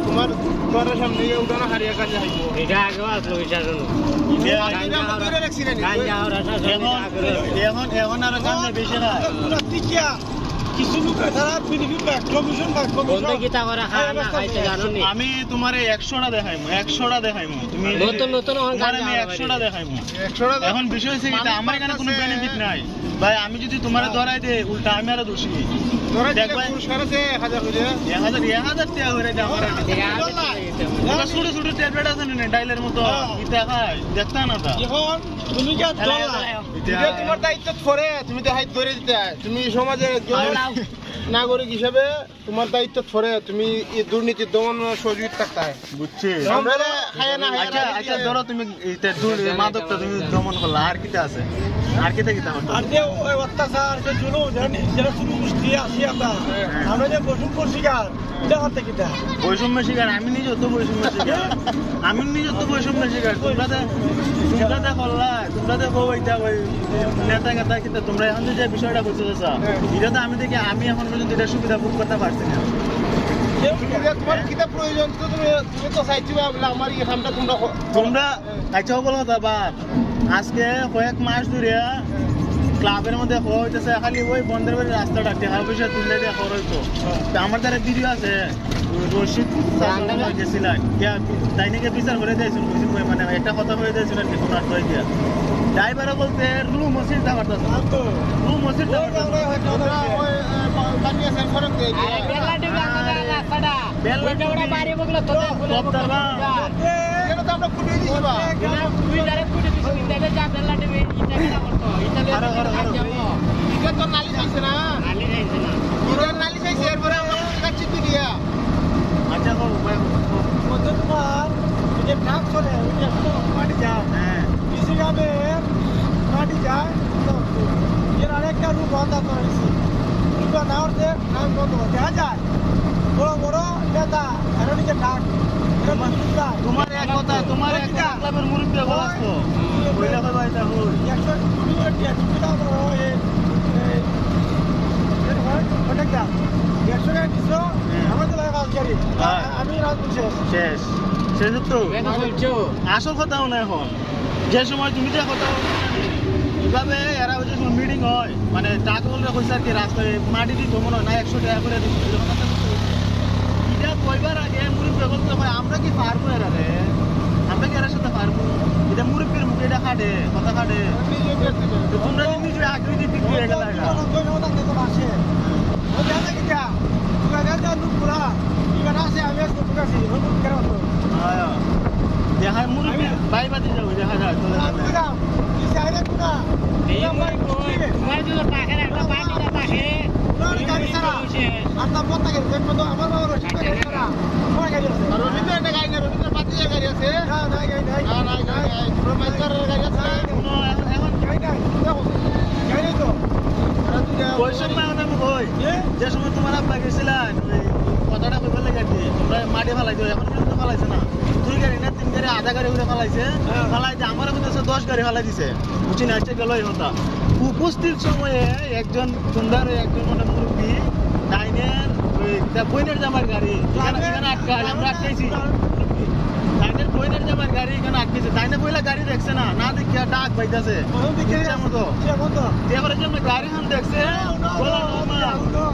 তোমার তোমার সামনে উঠানো হারিয়ে কাজে হাইবো এটা আগেও আসলো বিচারণ এখন আর কাজে বেশি না কিছু লোক তারা পিডিপি ব্যাক কমিশন আমি তোমারে 100টা দেখাইমু 100টা দেখাইমু তুমি নতুন নতুন আমি 100টা দেখাইমু 100টা এখন বিষয় হচ্ছে এটা আমার এখানে কোনো বেনিফিট নাই ভাই আমি যদি তোমারে ধরাই দে উল্টা আমি আর দোষী দেখবা পুরস্কার আছে 1000 করে 1000 টাকা করে দাও আমার ছোট ছোট ট্যাবলেট আছে না ডাইলের মতো এটা খাই দেখতা না তা এখন তুমি কি এটা তোমার দায়িত্ব করে তুমি তো হাত ধরে দিতে তুমি সমাজে নাগরিক হিসেবে তোমার দায়িত্ব পড়ে তুমি এই দুর্নীতি দমন সহযোগী থাকতে হয় বুঝছি আমরা খায় না আচ্ছা ধরো তুমি এটা মাদকটা তুমি দমন করলা আর কিটা আছে আর কিটা কিটা আর যে ওই অত্যাচার যে জুলুম জানি যারা শুরু মুষ্টি আসি আমরা যে বৈষম্য শিকার এটা করতে কিটা বৈষম্য শিকার আমি নিজে তো বৈষম্য শিকার আমি নিজে তো বৈষম্য শিকার তোমরা করলা তোমরা দেখো ওইটা ওই নেতা নেতা কিন্তু তোমরা এখন যে বিষয়টা করছো এটা তো আমি দেখি আমি এখন পর্যন্ত এটা সুবিধা ভোগ করতে পারছি না তোমার কিটা প্রয়োজন তো তুমি তো চাইছো আমার এই কামটা তোমরা চাইছো বলো দাদা আজকে কয়েক মাস ধরে ক্লাবের মধ্যে হওয়া হইতেছে খালি ওই বন্ধের বাড়ির রাস্তাটা টাকা পয়সা তুললে দিয়ে খরচ হইতো আমার দ্বারা ভিডিও আছে রশিদ গেছিলাম তাই নাকি বিচার করে দিয়েছিল মানে একটা কথা বলে দিয়েছিলেন কি তোমার তো গিয়া ড্রাইভারে বলতে রুম মসজিদ যাওয়াটা রুম মসজিদ আরেকটা রূপ বন্ধ করেছি দেখা যায় বড় বড় নেতা নিজে ডাক তোমার এক কথা তোমার ক্লাবের মুরব্বী বলাতো আসল কথাও না এখন যে সময় তুমি যে কথা এইভাবে এরা হচ্ছে মিটিং হয় মানে টাকা বলতে কইছে আর কি রাস্তায় মাটি দিত মনে হয় না 100 টাকা করে দিচ্ছে এটা কইবার আগে মুরব্বী বলতে হয় আমরা কি পারবো এরা রে আমরা কি এর সাথে পারবো এটা মুরব্বীর মুখে এটা কাটে কথা কাটে তোমরা নিজে আকৃতি ঠিক হয়ে গেল দেখা মুরব্বী বাই বাদি যাবো দেখা যায় যে সময় তোমার আব্বা গেছিলেন কথাটা কইবার লাগে আর কি তোমরা মাটি ফালাইছো এখন পর্যন্ত ফালাইছে না 2 গাড়ি না 3 গাড়ি আধা গাড়ি করে ফালাইছে ফালাইছে আমার কাছে 10 গাড়ি ফালাই দিছে বুঝি না আজকে গেলই হতা উপস্থিত সময়ে একজন সুন্দর একজন মানে মুরব্বী ডাইনের বইনের জামার গাড়ি এখানে আটকায় আমরা আটকাইছি ডাইনের বইনের জামার গাড়ি এখানে আটকেছে ডাইনে বইলা গাড়ি দেখছে না না দেখিয়া ডাক বাইতেছে মতো এবারে জন্য গাড়ি হান দেখছে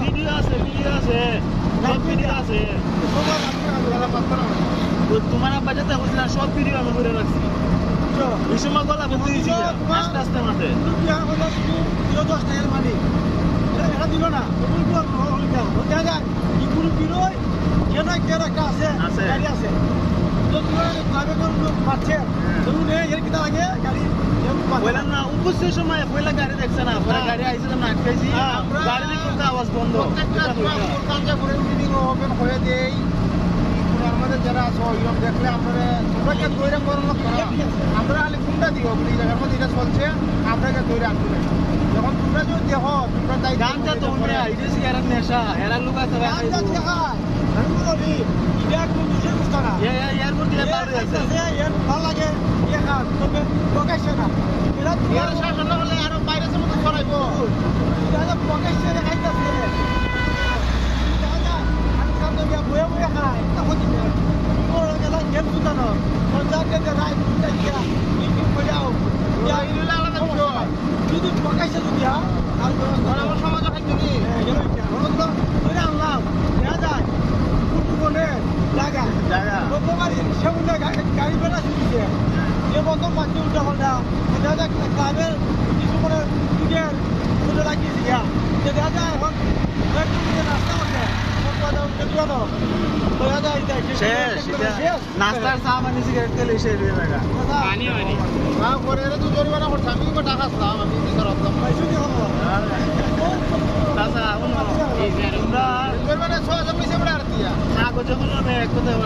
ভিডিও আছে সব ভিডিও আছে তোমার আব্বা যেতে বলছিল সব ভিডিও আমি করে রাখছি ওই সময় গলা বলতে দিয়েছি আস্তে আস্তে মাঠে এটা দিল না দেখা যায় একটা আছে গাড়ি আছে উপস্থিত সময় পয়লা গাড়ি দেখছে না গাড়ি আইসে না আটকাইছি গাড়ি দেখতে আওয়াজ বন্ধ হয়ে দেয় আমাদের যারা আছো দেখলে আমরা তোমরা তৈরি করো আমরা খালি কোনটা দিও জায়গার মধ্যে এটা চলছে আপনাকে তৈরি আনবো না যখন তোমরা যদি দেখো তোমরা তাই গানটা তোমরা আইডিসি এরা নেশা এরা লোক আছে আমি বলি এটা একদম দুশো বুঝতো না এর মধ্যে বাড়ি আছে এর ভালো লাগে তবে প্রকাশ্যে না এরা তোমার শাসন হলে আরো বাইরে মতো ছড়াইবো এটা প্রকাশ্যে দেখাইতেছে আমি সামনে বয়ে বয়ে খাই সেগুলো গাড়ি বেড়া শিখেছে এ বন্ধ পাঁচটি উল্টা পাল্টা দেখা যায় ক্লাবের কিছু করে টিকের উঠে লাগিয়েছি দেখা যায় এখন রাস্তা করছে নাস্তার চা পানি সিগারেট তেল এসে পানি হয়নি পরে তো জরিমানা করছে আমি টাকা আসলাম আমি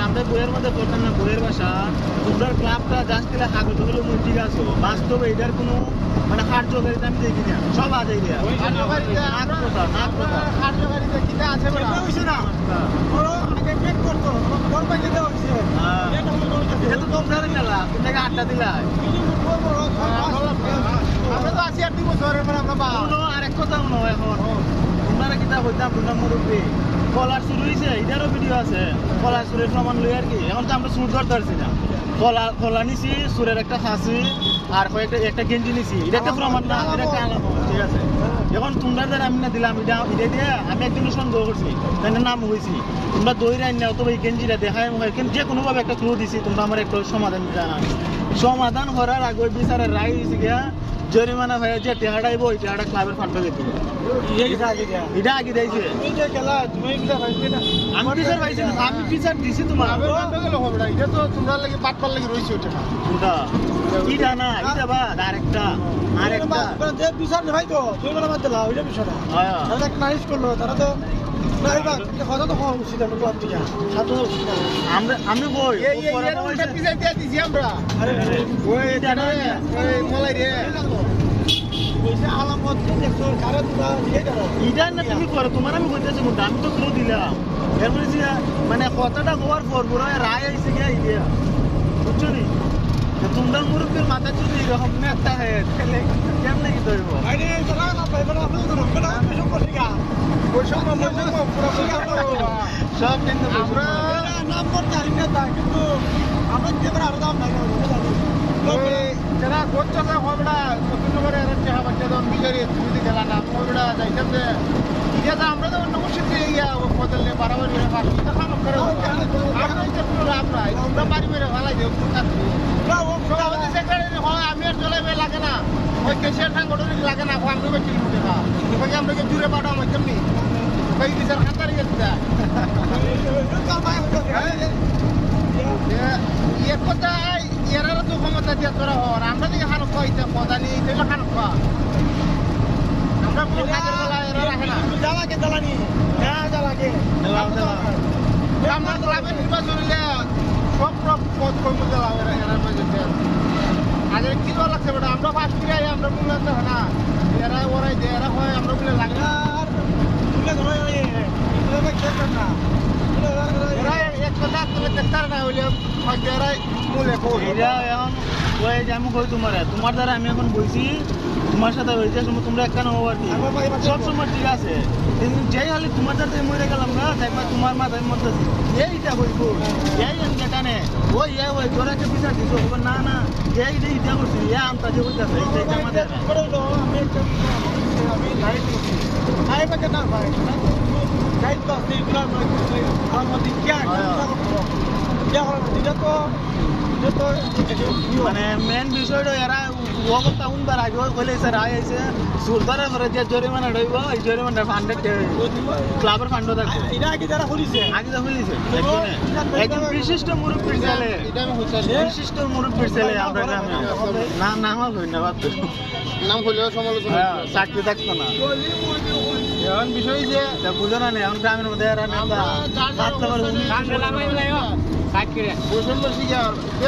আমরা বইয়ের মধ্যে করতাম না বইয়ের বাসা তোমরা ক্লাবটা জাস্ট দিলে কাগজ হলো ঠিক আছে বাস্তবে এটার কোনো মানে কার্যকারিতা আমি দেখি না সব আছে আড্ডা দিলা আমরা তো আছি 8 বছরের আরেক কথা নয় এখন তোমরা কিতা হইতাম তোমরা মুরব্বী কলার শুরু হয়েছে এটারও ভিডিও আছে কলার সুরের প্রমাণ লই আর কি এখন তো আমরা সুর ধরতে পারছি না কলা নিছি সুরের একটা খাসি আর একটা গেঞ্জি নিছি এটা একটা প্রমাণ না এটা একটা আলাদা ঠিক আছে এখন তোমরা যারা আমি না দিলাম এটা দিয়ে আমি একজনের সন্দেহ করছি তাই নাম হয়েছি তোমরা দইরা না অথবা এই গেঞ্জিটা দেখায় যে কোনোভাবে একটা ক্লু দিছি তোমরা আমার একটা সমাধান করার আগে বিচারের রায় দিয়েছি গিয়া জরিমানা হয়ে যে টেহাড়াইব ওই টেহাড়া ক্লাবের ফান্ড দিতে এটা আগে দিয়েছে আমি বিচার পাইছি আমি বিচার দিছি তোমার এটা তো তোমরা লাগে পাট পার লাগে রইছে ওটা এটা না এটা বাদ আরেকটা যে বিচার ভাই তো জরিমানা বাদ দিলা ওইটা বিষয়টা তারা একটা নাইস করলো তারা তো কথা তো হওয়া উচিত আমরা ক্লাব থেকে আমি বই বিচার দিয়ে দিছি আমরা ওই এটা না ওই মলাই রে আলামত দেখছো কারা তোমরা দিয়ে দাও এটা না তুমি করো তোমার আমি কইতেছি কোনটা আমি তো ক্লু দিলাম এর মানে কথাটা হওয়ার পর পুরো রায় আইছে গিয়া ইয়া বুঝছো নি তোমরা মুরব্বীর মাথা যদি এরকম একটা হয় তাহলে কেমনে কি ধরব আরে তোরা না পাইবেন আপনি তো রকম না কিছু করছি গা ওই সব সব কিন্তু আমরা নাম করতে জানি না কিন্তু আমরা যে আরো দাম নাই যারা করছে হবড়া কত করে এরকম বাচ্চা দন বিজারি যদি গেলা না হবড়া যাইতাম যে ইয়া আমরা তো অন্য কিছু ইয়া বদললে বারবার এর পাশে তো কাম করে আমরা তো পুরো লাভ নাই আমরা বাড়ি মেরে ভালাই দেব না ও আমাদের সেক্রেটারি হয় আমি আর চলে লাগে না ওই কেশিয়ার সংগঠন লাগে না আমি বেশি লুটে না ওই আমরা যে জুড়ে পাঠাও আমি কেমনি কই বিচার খাতার গেছে ইয়ে কোথায় এরা তো ক্ষমতা দিয়ে তোরা হওয়ার আমরা দিকে খানো খাইতে কথা নেই তাহলে খানো খা আমরা কোনো কাজের বেলা এরা রাখে না জ্বালাকে জ্বালানি হ্যাঁ জ্বালাকে আমরা ক্লাবের নির্বাচন হলে সব পদ কর্ম জ্বালাবে এরা বাজেতে আগে কি দল লাগছে বেটা আমরা ফার্স্ট করে আমরা মূল্যায়ন হয় না এরা ওরাই দেয় এরা হয় আমরা বলে লাগে না আর না এরা এক কথা তুলে দেখতার না হইলে এরাই মূলে এটা এখন ওই যে আমি কই তোমার দ্বারা আমি এখন বলছি তোমার সাথে হয়েছে তোমরা একটা নেবো আর কি সবসময় ঠিক আছে যেই হলে তোমার দ্বারা মরে গেলাম না দেখবা তোমার মাথায় মধ্যে এইটা হইব এই কানে ওই ওই তোরা একটা বিচার দিছ না না এই যে ইটা করছি আমটা যে হইতাছে এইটা আমাদের আমি লাইট করছি আই বাকে না ভাই লাইট তো আছে ইকরার আমাদের কি মানে মেন বিষয়টা এরা অবস্থা উনবার আগে কইলে স্যার আইছে সুলতানের ঘরে যে জরিমানা রইব এই জরিমানা ফান্ডে ক্লাবের ফান্ড থাকবে এটা আগে যারা খুলিছে একজন বিশিষ্ট মুরব্বীর ছেলে বিশিষ্ট মুরব্বীর ছেলে আমরা নাম হই না বাদ নাম হইলেও সমালোচনা চাকরি থাকতো না এখন বিষয় যে বুঝো না এখন গ্রামের মধ্যে এরা নেতা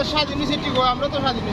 স্বাধীন আমরা তো স্বাধীন